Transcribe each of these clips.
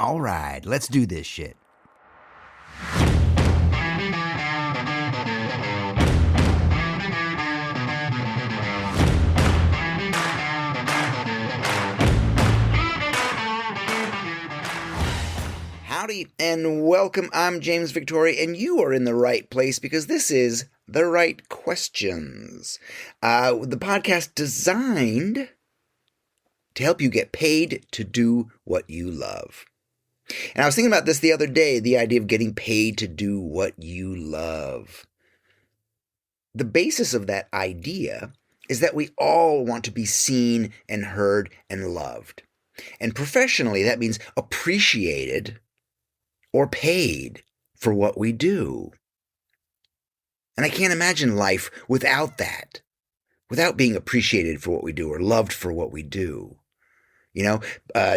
All right, let's do this shit. Howdy and welcome. I'm James Victoria, and you are in the right place because this is The Right Questions, the podcast designed to help you get paid to do what you love. And I was thinking about this the other day, the idea of getting paid to do what you love. The basis of that idea is that we all want to be seen and heard and loved. And professionally, that means appreciated or paid for what we do. And I can't imagine life without that, without being appreciated for what we do or loved for what we do. You know,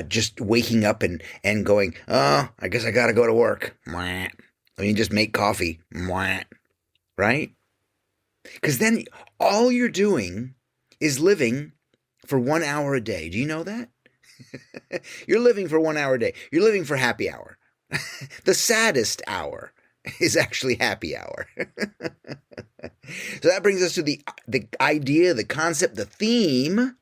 just waking up and going, oh, I guess I got to go to work. Mwah. I mean, just make coffee. Mwah. Right? Because then all you're doing is living for 1 hour a day. Do you know that? You're living for 1 hour a day. You're living for happy hour. The saddest hour is actually happy hour. So that brings us to the idea, the concept, the theme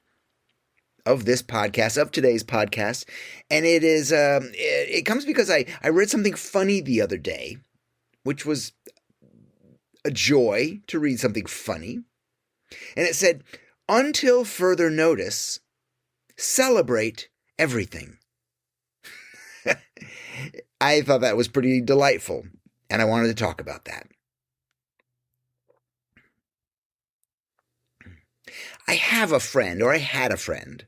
of this podcast, of today's podcast. And it is, it comes because I read something funny the other day, which was a joy to read something funny. And it said, until further notice, celebrate everything. I thought that was pretty delightful, and I wanted to talk about that. I had a friend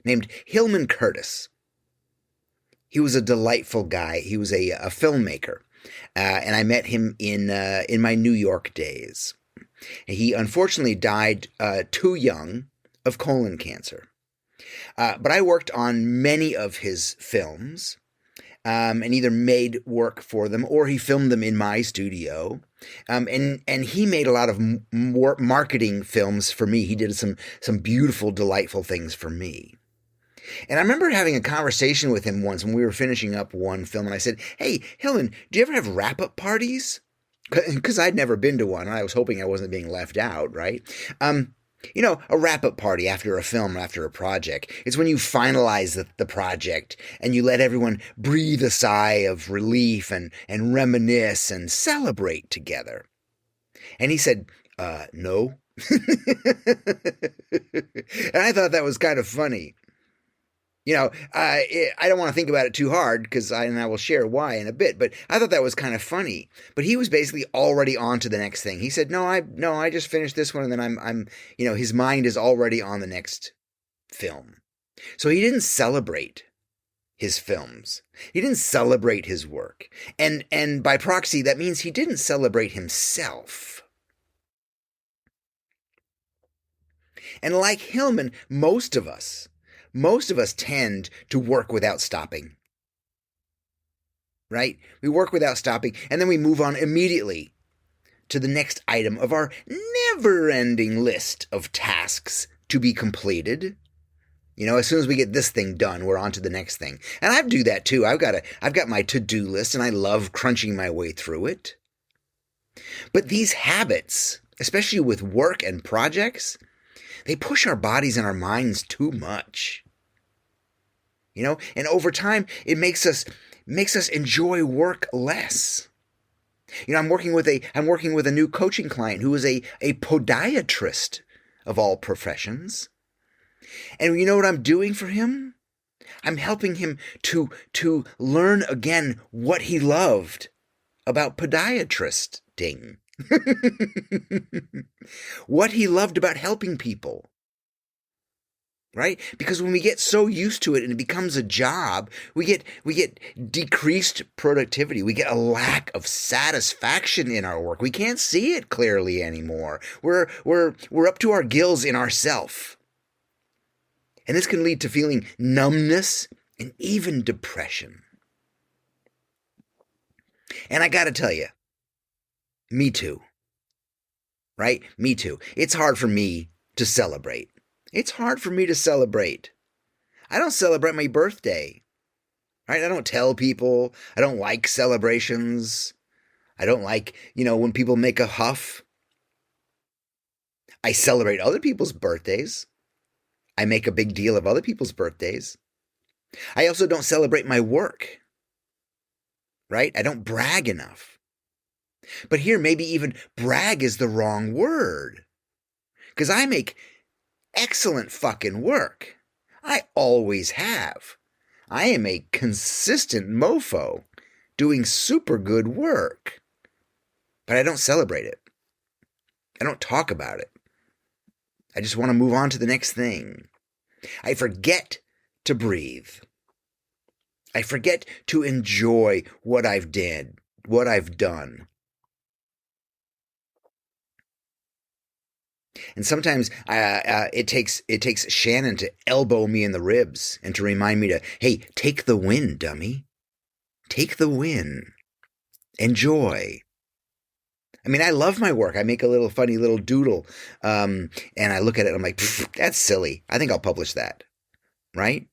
named Hillman Curtis. He was a delightful guy. He was a filmmaker, and I met him in my New York days. He unfortunately died too young of colon cancer. But I worked on many of his films, and either made work for them or he filmed them in my studio. And he made a lot of marketing films for me. He did some beautiful, delightful things for me. And I remember having a conversation with him once when we were finishing up one film, and I said, "Hey, Helen, do you ever have wrap-up parties?" Because I'd never been to one, and I was hoping I wasn't being left out, right? You know, a wrap-up party after a film, after a project. It's when you finalize the project and you let everyone breathe a sigh of relief and reminisce and celebrate together. And he said, no. And I thought that was kind of funny. You know, I don't want to think about it too hard because I will share why in a bit, but I thought that was kind of funny. But he was basically already on to the next thing. He said, no, I just finished this one, and then I'm his mind is already on the next film. So he didn't celebrate his films. He didn't celebrate his work. And by proxy, that means he didn't celebrate himself. And like Hillman, most of us tend to work without stopping, right? We work without stopping, and then we move on immediately to the next item of our never-ending list of tasks to be completed. You know, as soon as we get this thing done, we're on to the next thing. And I do that too. I've got my to-do list, and I love crunching my way through it. But these habits, especially with work and projects, they push our bodies and our minds too much. You know, and over time, it makes us enjoy work less. You know, I'm working with a new coaching client who is a podiatrist of all professions. And you know what I'm doing for him? I'm helping him to learn again what he loved about podiatristing. What he loved about helping people. Right? Because when we get so used to it and it becomes a job, we get decreased productivity. We get a lack of satisfaction in our work. We can't see it clearly anymore. We're up to our gills in ourself. And this can lead to feeling numbness and even depression. And I got to tell you, me too. Right? Me too. It's hard for me to celebrate. It's hard for me to celebrate. I don't celebrate my birthday. right? I don't tell people. I don't like celebrations. I don't like, when people make a huff. I celebrate other people's birthdays. I make a big deal of other people's birthdays. I also don't celebrate my work, right? I don't brag enough. But here, maybe even brag is the wrong word. Because I make excellent fucking work. I always have. I am a consistent mofo doing super good work. But I don't celebrate it. I don't talk about it. I just want to move on to the next thing. I forget to breathe. I forget to enjoy what I've done. And sometimes it takes Shannon to elbow me in the ribs and to remind me to, hey, take the win, dummy. Take the win. Enjoy. I mean, I love my work. I make a funny little doodle, and I look at it and I'm like, that's silly. I think I'll publish that, right?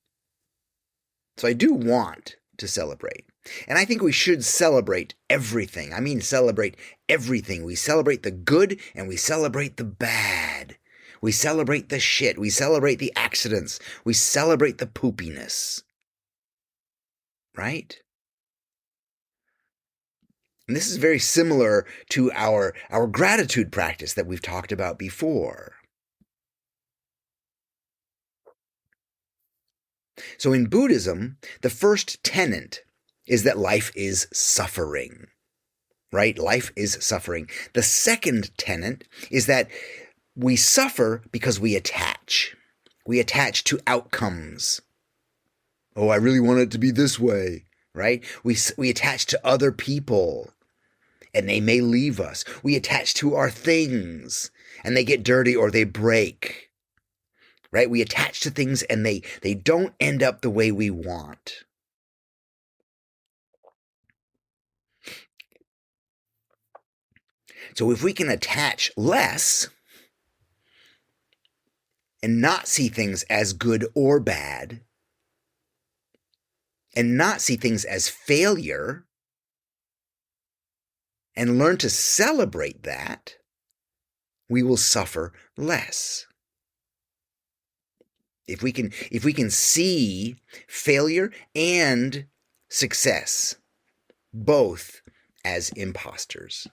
So I do want to celebrate. And I think we should celebrate everything. I mean, celebrate everything. We celebrate the good and we celebrate the bad. We celebrate the shit. We celebrate the accidents. We celebrate the poopiness. Right? And this is very similar to our gratitude practice that we've talked about before. So in Buddhism, the first tenet is that life is suffering, right? Life is suffering. The second tenet is that we suffer because we attach. We attach to outcomes. Oh, I really want it to be this way, right? We attach to other people, and they may leave us. We attach to our things, and they get dirty or they break. Right? We attach to things and they don't end up the way we want. So if we can attach less and not see things as good or bad, and not see things as failure, and learn to celebrate that, we will suffer less. If we can see failure and success both as imposters,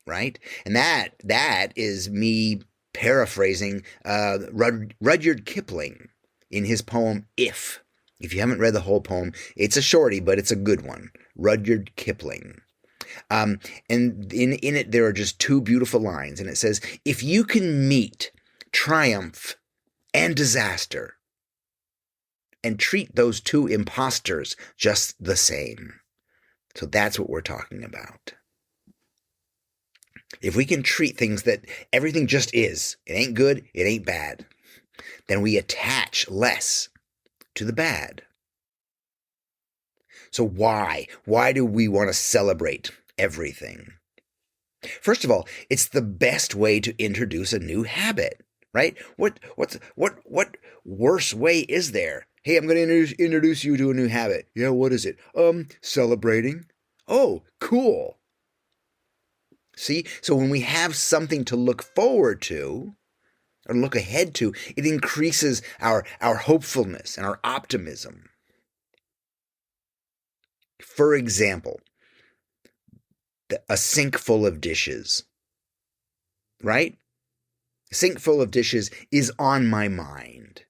right? And that is me paraphrasing Rudyard Kipling in his poem If. If you haven't read the whole poem, it's a shorty, but it's a good one. Rudyard Kipling. And in it there are just two beautiful lines, and it says, if you can meet triumph and disaster, and treat those two imposters just the same. So that's what we're talking about. If we can treat things that everything just is, it ain't good, it ain't bad, then we attach less to the bad. So why? Why do we want to celebrate everything? First of all, it's the best way to introduce a new habit. Right? What worse way is there? Hey, I'm going to introduce you to a new habit. Yeah, what is it? Celebrating. Oh, cool. See? So when we have something to look forward to, or look ahead to, it increases our hopefulness and our optimism. For example, a sink full of dishes. Right? Sink full of dishes is on my mind.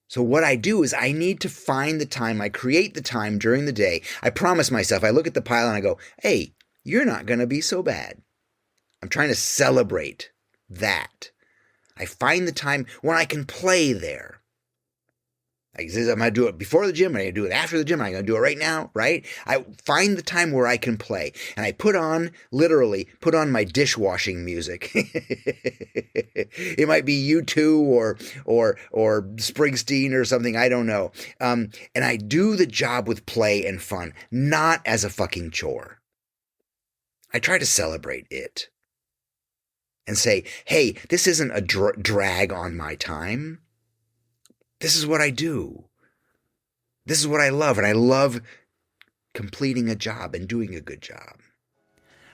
So what I do is I need to find the time. I create the time during the day. I promise myself, I look at the pile and I go, hey, you're not going to be so bad. I'm trying to celebrate that. I find the time when I can play there. Like, I'm going to do it before the gym, I'm going to do it after the gym, I'm going to do it right now, right? I find the time where I can play. And I literally put on my dishwashing music. It might be U2 or Springsteen or something, I don't know. And I do the job with play and fun, not as a fucking chore. I try to celebrate it. And say, hey, this isn't a drag on my time. This is what I do. This is what I love, and I love completing a job and doing a good job.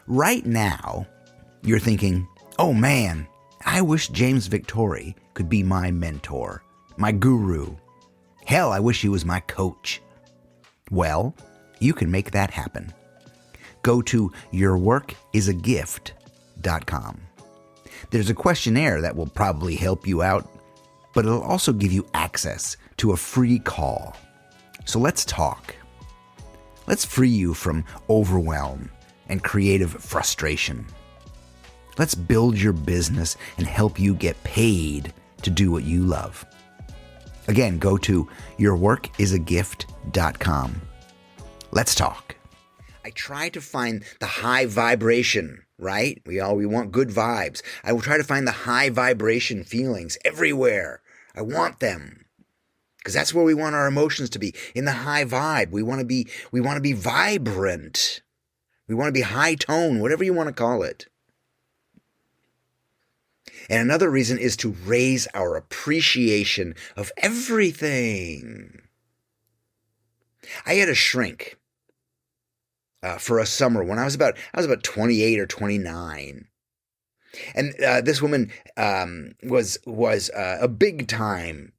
Right now, you're thinking, oh man, I wish James Victori could be my mentor, my guru. Hell, I wish he was my coach. Well, you can make that happen. Go to yourworkisagift.com. There's a questionnaire that will probably help you out, but it'll also give you access to a free call. So let's talk. Let's free you from overwhelm and creative frustration. Let's build your business and help you get paid to do what you love. Again, go to yourworkisagift.com. Let's talk. I try to find the high vibration, right? We want good vibes. I will try to find the high vibration feelings everywhere. I want them. Because that's where we want our emotions to be, in the high vibe. We want to be vibrant. We want to be high tone, whatever you want to call it. And another reason is to raise our appreciation of everything. I had a shrink for a summer when I was about 28 or 29. And this woman was a big time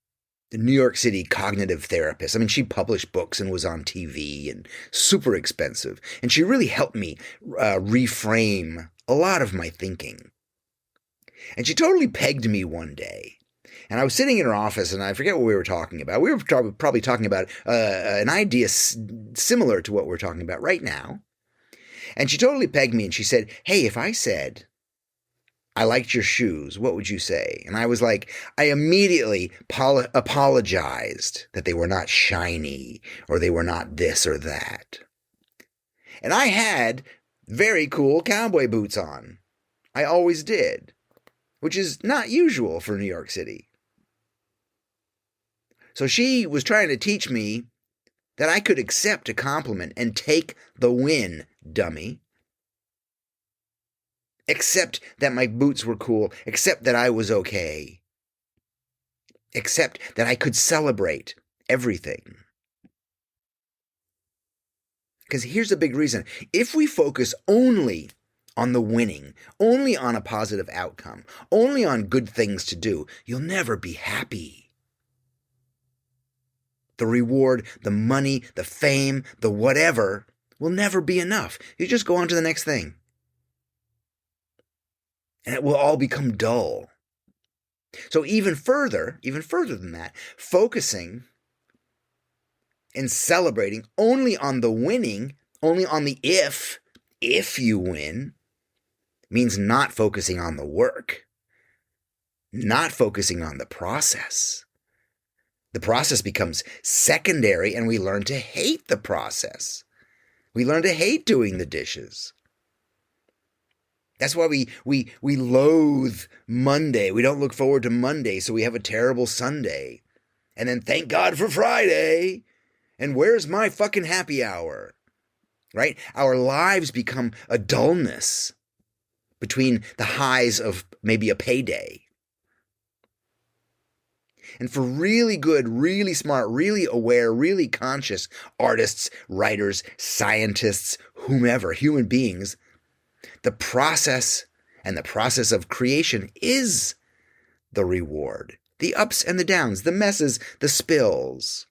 New York City cognitive therapist. I mean, she published books and was on TV and super expensive. And she really helped me reframe a lot of my thinking. And she totally pegged me one day. And I was sitting in her office, and I forget what we were talking about. We were probably talking about an idea similar to what we're talking about right now. And she totally pegged me, and she said, hey, if I said, I liked your shoes, what would you say? And I was like, I immediately apologized that they were not shiny or they were not this or that. And I had very cool cowboy boots on. I always did, which is not usual for New York City. So she was trying to teach me that I could accept a compliment and take the win, dummy. Accept that my boots were cool. Accept that I was okay. Accept that I could celebrate everything. Because here's a big reason. If we focus only on the winning, only on a positive outcome, only on good things to do, you'll never be happy. The reward, the money, the fame, the whatever will never be enough. You just go on to the next thing. And it will all become dull. So even further than that, focusing and celebrating only on the winning, only on the if you win, means not focusing on the work, not focusing on the process. The process becomes secondary, and we learn to hate the process. We learn to hate doing the dishes. That's why we loathe Monday. We don't look forward to Monday, so we have a terrible Sunday. And then thank God for Friday. And where's my fucking happy hour? Right? Our lives become a dullness between the highs of maybe a payday. And for really good, really smart, really aware, really conscious artists, writers, scientists, whomever, human beings, the process and the process of creation is the reward. The ups and the downs, the messes, the spills.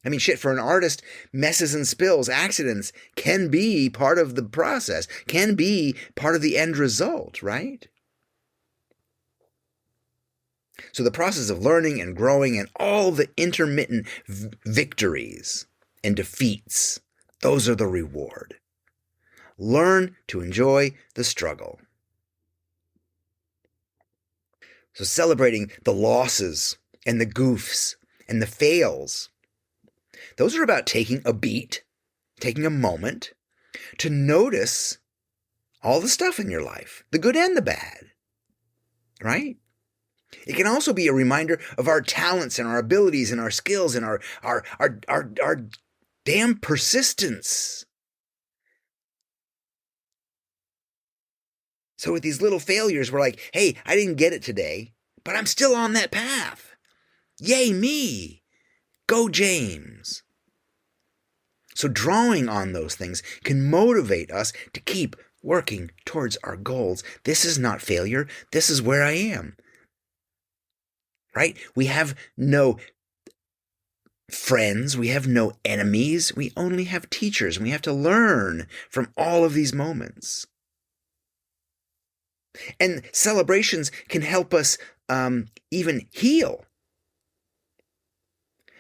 I mean, shit, for an artist, messes and spills, accidents can be part of the process, can be part of the end result, right? So the process of learning and growing and all the intermittent victories and defeats, those are the reward. Learn to enjoy the struggle. So celebrating the losses and the goofs and the fails, those are about taking a beat, taking a moment to notice all the stuff in your life, the good and the bad, right? It can also be a reminder of our talents and our abilities and our skills and our damn persistence. So with these little failures, we're like, hey, I didn't get it today, but I'm still on that path. Yay, me. Go James. So drawing on those things can motivate us to keep working towards our goals. This is not failure. This is where I am. Right? We have no friends. We have no enemies. We only have teachers. And we have to learn from all of these moments. And celebrations can help us even heal.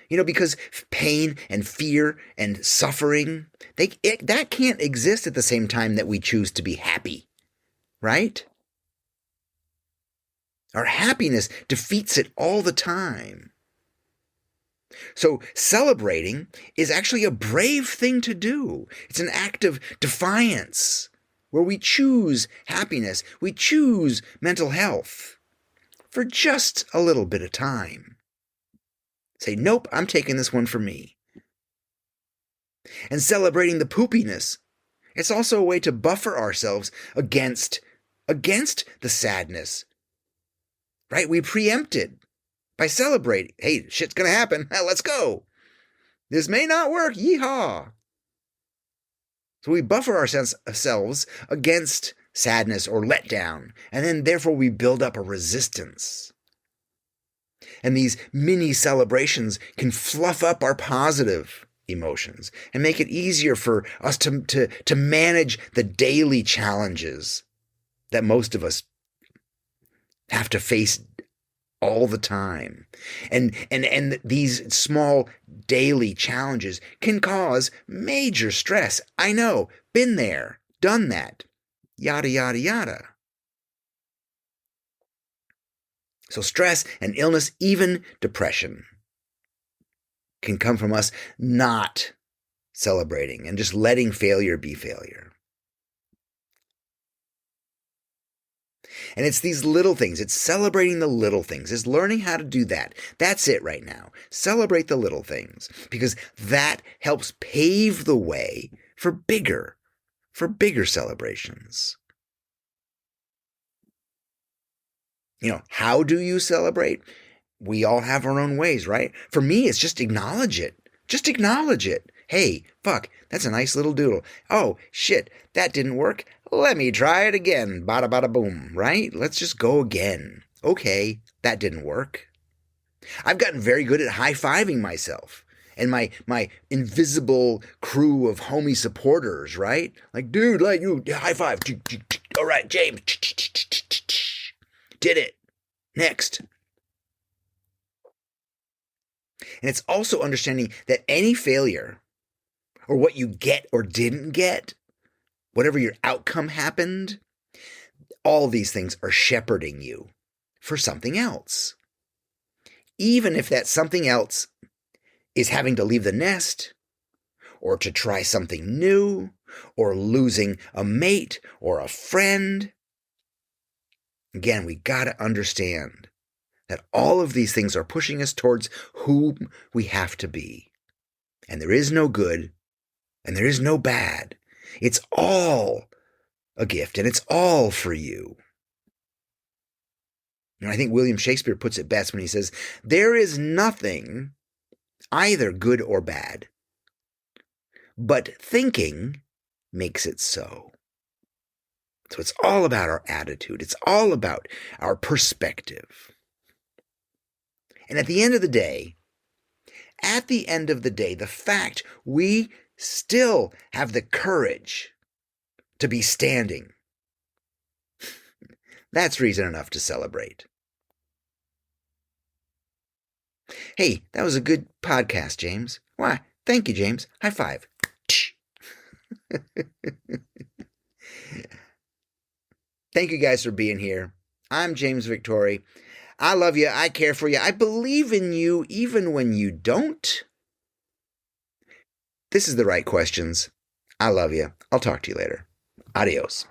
Because pain and fear and suffering, that can't exist at the same time that we choose to be happy, right? Our happiness defeats it all the time. So celebrating is actually a brave thing to do. It's an act of defiance where we choose happiness, we choose mental health for just a little bit of time. Say, nope, I'm taking this one for me. And celebrating the poopiness, it's also a way to buffer ourselves against the sadness. Right? We preempt it by celebrating. Hey, shit's going to happen. Let's go. This may not work. Yeehaw. So we buffer ourselves against sadness or letdown. And then therefore we build up a resistance. And these mini celebrations can fluff up our positive emotions and make it easier for us to manage the daily challenges that most of us have to face all the time. And these small daily challenges can cause major stress. I know, been there, done that, yada, yada, yada. So stress and illness, even depression, can come from us not celebrating and just letting failure be failure. And it's these little things. It's celebrating the little things. It's learning how to do that. That's it right now. Celebrate the little things because that helps pave the way for bigger celebrations. How do you celebrate? We all have our own ways, right? For me, it's just acknowledge it. Just acknowledge it. Hey, fuck, that's a nice little doodle. Oh, shit, that didn't work. Let me try it again. Bada bada boom, right? Let's just go again. Okay, that didn't work. I've gotten very good at high-fiving myself and my invisible crew of homie supporters, right? Like, dude, like you, high five. All right, James. Did it. Next. And it's also understanding that any failure or what you get or didn't get, whatever your outcome happened, all these things are shepherding you for something else. Even if that something else is having to leave the nest or to try something new or losing a mate or a friend. Again, we got to understand that all of these things are pushing us towards whom we have to be. And there is no good and there is no bad. It's all a gift and it's all for you. And I think William Shakespeare puts it best when he says, there is nothing either good or bad, but thinking makes it so. So it's all about our attitude. It's all about our perspective. And at the end of the day, the fact we still have the courage to be standing, that's reason enough to celebrate. Hey, that was a good podcast, James. Why? Thank you, James. High five. Thank you guys for being here. I'm James Victori. I love you. I care for you. I believe in you even when you don't. This is The Right Questions. I love you. I'll talk to you later. Adios.